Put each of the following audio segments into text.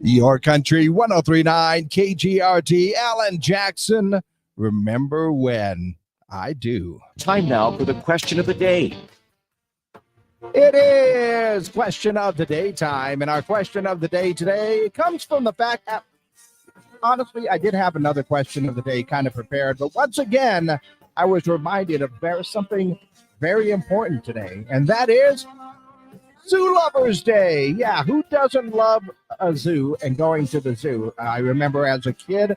Your Country 1039 KGRT, Alan Jackson. Remember when? I do. Time now for the question of the day. It is question of the day time, and our question of the day today comes from the fact that, honestly, I did have another question of the day kind of prepared, but once again, I was reminded of something very important today, and that is Zoo Lovers Day. Yeah, who doesn't love a zoo and going to the zoo? I remember as a kid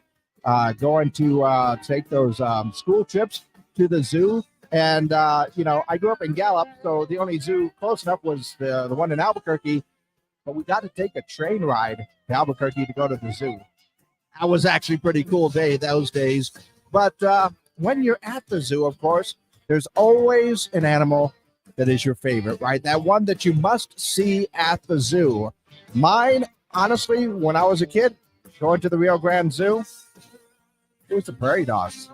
going to take those school trips to the zoo. And, I grew up in Gallup, so the only zoo close enough was the one in Albuquerque. But we got to take a train ride to Albuquerque to go to the zoo. That was actually a pretty cool day those days. But when you're at the zoo, of course, there's always an animal that is your favorite, right? That one that you must see at the zoo. Mine, honestly, when I was a kid, going to the Rio Grande Zoo, it was the prairie dogs.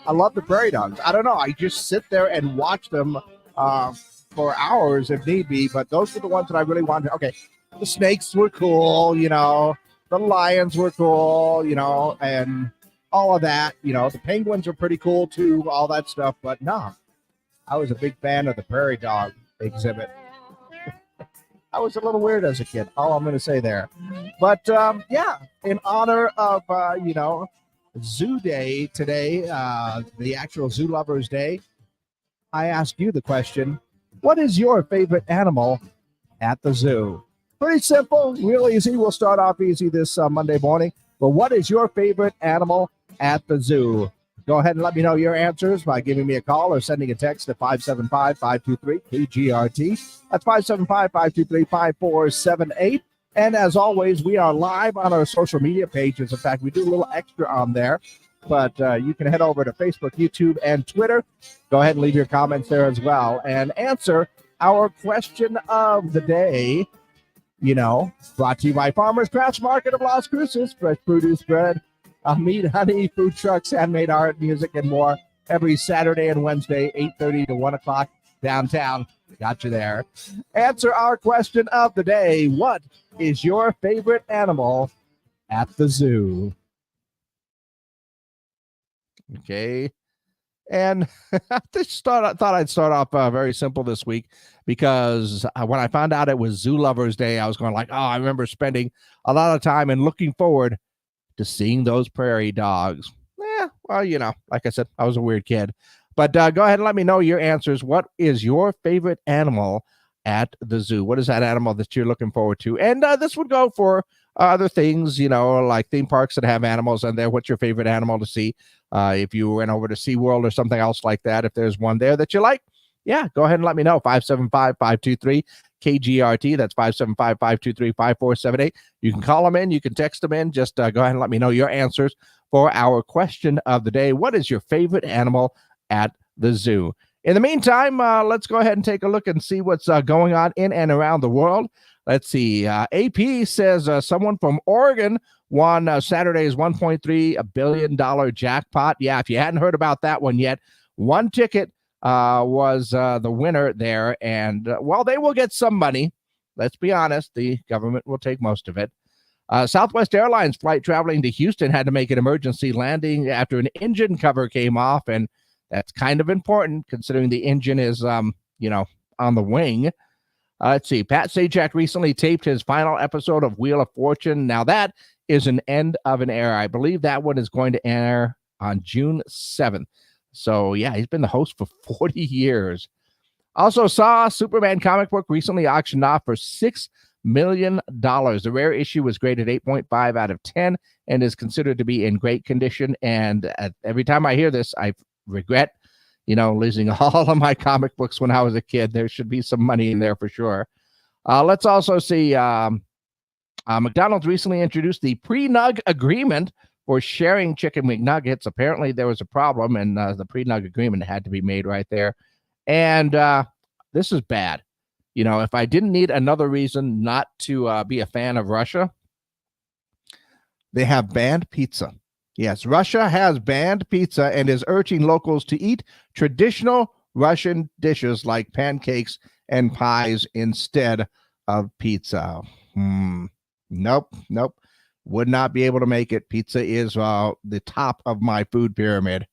I love the prairie dogs. I don't know. I just sit there and watch them for hours if need be, but those were the ones that I really wanted. Okay, the snakes were cool, the lions were cool, and all of that. The penguins are pretty cool too, all that stuff, but no. I was a big fan of the prairie dog exhibit. I was a little weird as a kid, all I'm going to say there. But, in honor of, Zoo Day today, the actual Zoo Lovers Day, I ask you the question, what is your favorite animal at the zoo? Pretty simple, real easy. We'll start off easy this Monday morning. But what is your favorite animal at the zoo? Go ahead and let me know your answers by giving me a call or sending a text to 575-523-KGRT. That's 575-523-5478. And as always, we are live on our social media pages. In fact, we do a little extra on there. But you can head over to Facebook, YouTube, and Twitter. Go ahead and leave your comments there as well. And answer our question of the day. Brought to you by Farmers Crafts Market of Las Cruces. Fresh produce, bread, meat, honey, food trucks, handmade art, music, and more every Saturday and Wednesday, 8:30 to 1 o'clock downtown. Got you there. Answer our question of the day. What is your favorite animal at the zoo? Okay. And I just thought I'd start off very simple this week because when I found out it was Zoo Lovers Day, I was going like, I remember spending a lot of time and looking forward to seeing those prairie dogs. Like I said, I was a weird kid. But go ahead and let me know your answers. What is your favorite animal at the zoo? What is that animal that you're looking forward to? And this would go for other things, like theme parks that have animals in there. What's your favorite animal to see? If you went over to SeaWorld or something else like that, if there's one there that you like, go ahead and let me know. 575-523-KGRT. That's 575-523-5478. You can call them in. You can text them in. Just go ahead and let me know your answers for our question of the day. What is your favorite animal at the zoo? In the meantime, let's go ahead and take a look and see what's going on in and around the world. Let's see. AP says someone from Oregon won Saturday's $1.3 billion jackpot. Yeah, if you hadn't heard about that one yet, one ticket was the winner there. And, they will get some money. Let's be honest. The government will take most of it. Southwest Airlines flight traveling to Houston had to make an emergency landing after an engine cover came off. And that's kind of important considering the engine is, on the wing. Let's see. Pat Sajak recently taped his final episode of Wheel of Fortune. Now that is an end of an era. I believe that one is going to air on June 7th. So, he's been the host for 40 years. Also saw Superman comic book recently auctioned off for $6 million. The rare issue was graded 8.5 out of 10 and is considered to be in great condition. And every time I hear this, I regret losing all of my comic books when I was a kid. There should be some money in there for sure. Let's also see McDonald's recently introduced the pre-nug agreement for sharing chicken McNuggets. Apparently there was a problem and the pre-nug agreement had to be made right there. And this is bad. If I didn't need another reason not to be a fan of Russia, they have banned pizza. Yes, Russia has banned pizza and is urging locals to eat traditional Russian dishes like pancakes and pies instead of pizza. Nope. would not be able to make it. Pizza is the top of my food pyramid.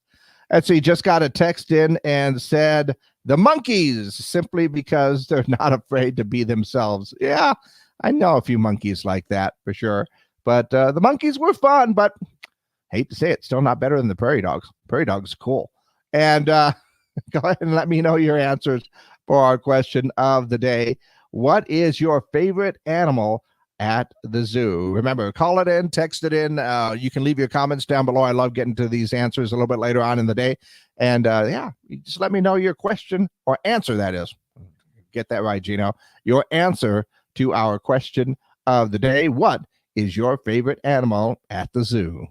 Let's see, just got a text in and said the monkeys, simply because they're not afraid to be themselves. Yeah, I know a few monkeys like that for sure. But the monkeys were fun, but hate to say it, still not better than the prairie dogs. Prairie dogs cool. And go ahead and let me know your answers for our question of the day. What is your favorite animal at the zoo? Remember, call it in, text it in. You can leave your comments down below. I love getting to these answers a little bit later on in the day. And yeah, you just let me know your question or answer, that is. Get that right, Gino. Your answer to our question of the day. What is your favorite animal at the zoo?